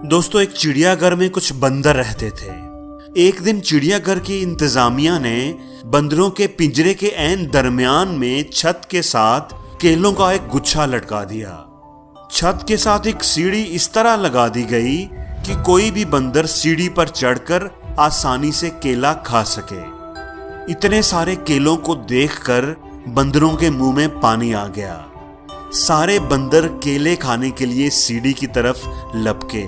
दोस्तों, एक चिड़ियाघर में कुछ बंदर रहते थे। एक दिन चिड़ियाघर की इंतजामिया ने बंदरों के पिंजरे के ऐन दरमियान में छत के साथ केलों का एक गुच्छा लटका दिया। छत के साथ एक सीढ़ी इस तरह लगा दी गई कि कोई भी बंदर सीढ़ी पर चढ़कर आसानी से केला खा सके। इतने सारे केलों को देखकर बंदरों के मुंह में पानी आ गया। सारे बंदर केले खाने के लिए सीढ़ी की तरफ लपके,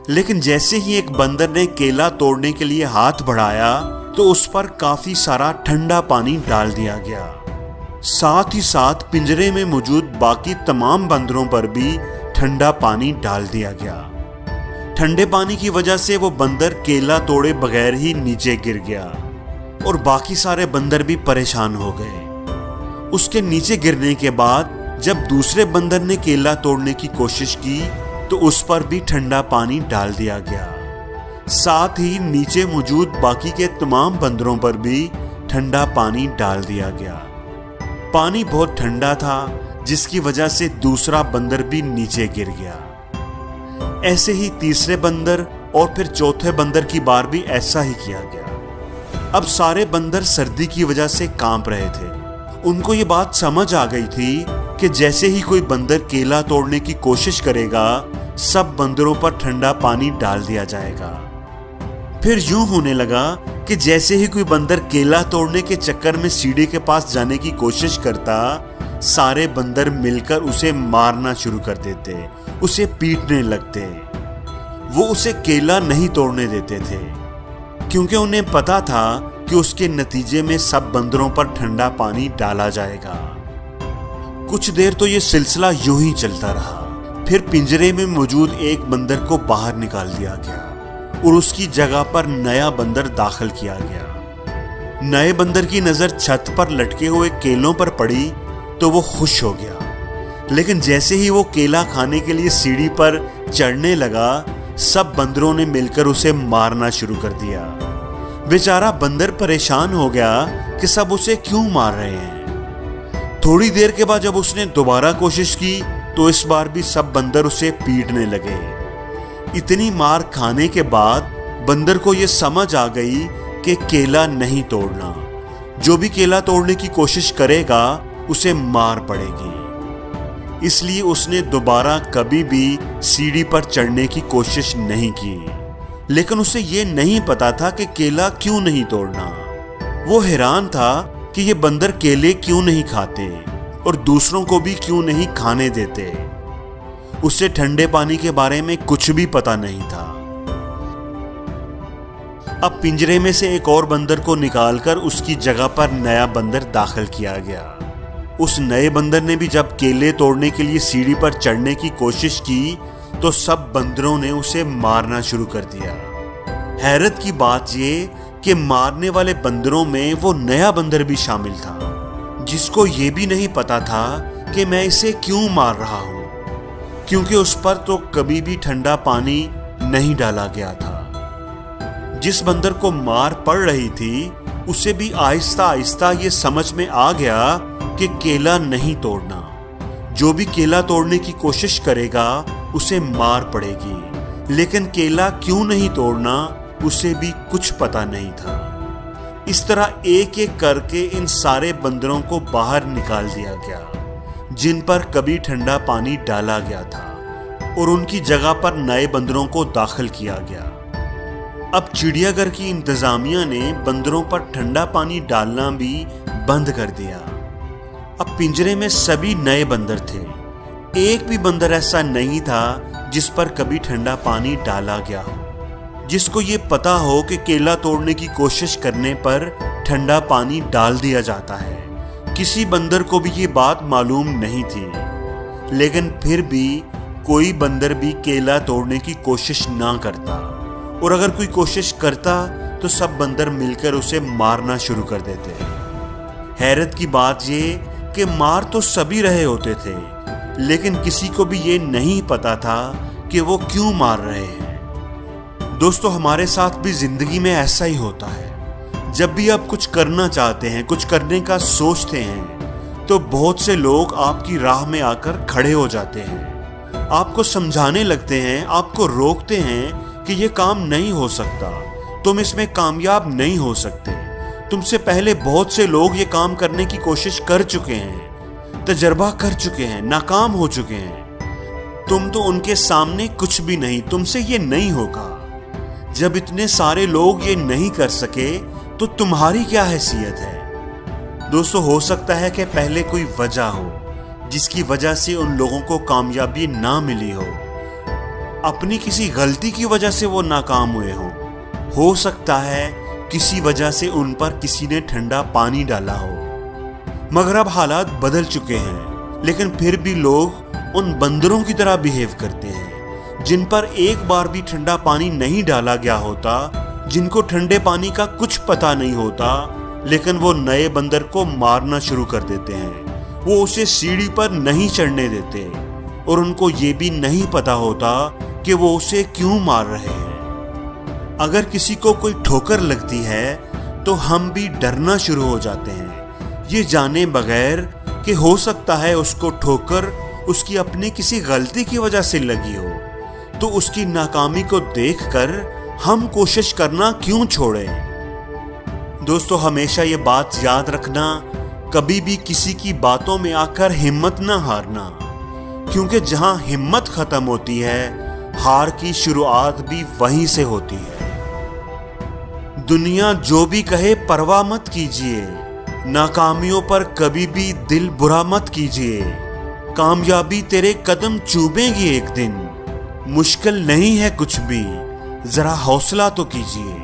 लेकिन जैसे ही एक बंदर ने केला तोड़ने के लिए हाथ बढ़ाया तो उस पर काफी सारा ठंडा पानी डाल दिया गया। साथ ही साथ पिंजरे में मौजूद बाकी तमाम बंदरों पर भी ठंडा पानी डाल दिया गया। ठंडे पानी की वजह से वो बंदर केला तोड़े बगैर ही नीचे गिर गया और बाकी सारे बंदर भी परेशान हो गए। उसके नीचे गिरने के बाद जब दूसरे बंदर ने केला तोड़ने की कोशिश की तो उस पर भी ठंडा पानी डाल दिया गया। साथ ही नीचे मौजूद बाकी के तमाम बंदरों पर भी ठंडा पानी डाल दिया गया। पानी बहुत ठंडा था, जिसकी वजह से दूसरा बंदर भी नीचे गिर गया। ऐसे ही तीसरे बंदर और फिर चौथे बंदर की बार भी ऐसा ही किया गया। अब सारे बंदर सर्दी की वजह से कांप रहे थे। उनको ये बात समझ आ गई थी कि जैसे ही कोई बंदर केला तोड़ने की कोशिश करेगा, सब बंदरों पर ठंडा पानी डाल दिया जाएगा। फिर यूं होने लगा कि जैसे ही कोई बंदर केला तोड़ने के चक्कर में सीढ़ी के पास जाने की कोशिश करता, सारे बंदर मिलकर उसे मारना शुरू कर देते, उसे पीटने लगते। वो उसे केला नहीं तोड़ने देते थे, क्योंकि उन्हें पता था कि उसके नतीजे में सब बंदरों पर ठंडा पानी डाला जाएगा। कुछ देर तो ये सिलसिला यूं ही चलता रहा। फिर पिंजरे में मौजूद एक बंदर को बाहर निकाल दिया गया और उसकी जगह पर नया बंदर दाखिल किया गया। नए बंदर की नजर छत पर लटके हुए केलों पर पड़ी तो वो खुश हो गया, लेकिन जैसे ही वो केला खाने के लिए सीढ़ी पर चढ़ने लगा, सब बंदरों ने मिलकर उसे मारना शुरू कर दिया। बेचारा बंदर परेशान हो गया कि सब उसे क्यों मार रहे हैं। थोड़ी देर के बाद जब उसने दोबारा कोशिश की तो इस बार भी सब बंदर उसे पीटने लगे। इतनी मार खाने के बाद बंदर को यह समझ आ गई कि केला नहीं तोड़ना। जो भी केला तोड़ने की कोशिश करेगा उसे मार पड़ेगी। इसलिए उसने दोबारा कभी भी सीढ़ी पर चढ़ने की कोशिश नहीं की। लेकिन उसे ये नहीं पता था कि केला क्यों नहीं तोड़ना। वो हैरान था कि ये बंदर केले क्यों नहीं खाते और दूसरों को भी क्यों नहीं खाने देते। उसे ठंडे पानी के बारे में कुछ भी पता नहीं था। अब पिंजरे में से एक और बंदर को निकालकर उसकी जगह पर नया बंदर दाखिल किया गया। उस नए बंदर ने भी जब केले तोड़ने के लिए सीढ़ी पर चढ़ने की कोशिश की तो सब बंदरों ने उसे मारना शुरू कर दिया। हैरत की बात ये कि मारने वाले बंदरों में वो नया बंदर भी शामिल था, जिसको ये भी नहीं पता था कि मैं इसे क्यों मार रहा हूं, क्योंकि उस पर तो कभी भी ठंडा पानी नहीं डाला गया था। जिस बंदर को मार पड़ रही थी उसे भी आहिस्ता आहिस्ता ये समझ में आ गया कि केला नहीं तोड़ना। जो भी केला तोड़ने की कोशिश करेगा उसे मार पड़ेगी, लेकिन केला क्यों नहीं तोड़ना उसे भी कुछ पता नहीं था। इस तरह एक एक करके इन सारे बंदरों को बाहर निकाल दिया गया जिन पर कभी ठंडा पानी डाला गया था, और उनकी जगह पर नए बंदरों को दाखिल किया गया। अब चिड़ियाघर की इंतजामिया ने बंदरों पर ठंडा पानी डालना भी बंद कर दिया। अब पिंजरे में सभी नए बंदर थे। एक भी बंदर ऐसा नहीं था जिस पर कभी ठंडा पानी डाला गया हो, जिसको ये पता हो कि केला तोड़ने की कोशिश करने पर ठंडा पानी डाल दिया जाता है। किसी बंदर को भी ये बात मालूम नहीं थी, लेकिन फिर भी कोई बंदर भी केला तोड़ने की कोशिश ना करता, और अगर कोई कोशिश करता तो सब बंदर मिलकर उसे मारना शुरू कर देते। हैरत की बात ये कि मार तो सभी रहे होते थे, लेकिन किसी को भी ये नहीं पता था कि वो क्यों मार रहे हैं। दोस्तों, हमारे साथ भी जिंदगी में ऐसा ही होता है। जब भी आप कुछ करना चाहते हैं, कुछ करने का सोचते हैं, तो बहुत से लोग आपकी राह में आकर खड़े हो जाते हैं आपको समझाने लगते हैं, आपको रोकते हैं कि ये काम नहीं हो सकता, तुम इसमें कामयाब नहीं हो सकते, तुमसे पहले बहुत से लोग ये काम करने की कोशिश कर चुके हैं, तजर्बा कर चुके हैं, नाकाम हो चुके हैं, तुम तो उनके सामने कुछ भी नहीं, तुमसे ये नहीं होगा। जब इतने सारे लोग ये नहीं कर सके तो तुम्हारी क्या हैसियत है। दोस्तों, हो सकता है कि पहले कोई वजह हो जिसकी वजह से उन लोगों को कामयाबी ना मिली हो, अपनी किसी गलती की वजह से वो नाकाम हुए हो सकता है किसी वजह से उन पर किसी ने ठंडा पानी डाला हो, मगर अब हालात बदल चुके हैं, लेकिन फिर भी लोग उन बंदरों की तरह बिहेव करते हैं जिन पर एक बार भी ठंडा पानी नहीं डाला गया होता, जिनको ठंडे पानी का कुछ पता नहीं होता, लेकिन वो नए बंदर को मारना शुरू कर देते हैं। वो उसे सीढ़ी पर नहीं चढ़ने देते और उनको ये भी नहीं पता होता कि वो उसे क्यों मार रहे हैं। अगर किसी को कोई ठोकर लगती है तो हम भी डरना शुरू हो जाते हैं, ये जाने बगैर कि हो सकता है उसको ठोकर उसकी अपनी किसी गलती की वजह से लगी हो, तो उसकी नाकामी को देखकर हम कोशिश करना क्यों छोड़ें। दोस्तों, हमेशा ये बात याद रखना, कभी भी किसी की बातों में आकर हिम्मत ना हारना, क्योंकि जहां हिम्मत खत्म होती है, हार की शुरुआत भी वहीं से होती है। दुनिया जो भी कहे परवाह मत कीजिए, नाकामियों पर कभी भी दिल बुरा मत कीजिए, कामयाबी तेरे कदम चूमेगी एक दिन, मुश्किल नहीं है कुछ भी, जरा हौसला तो कीजिए।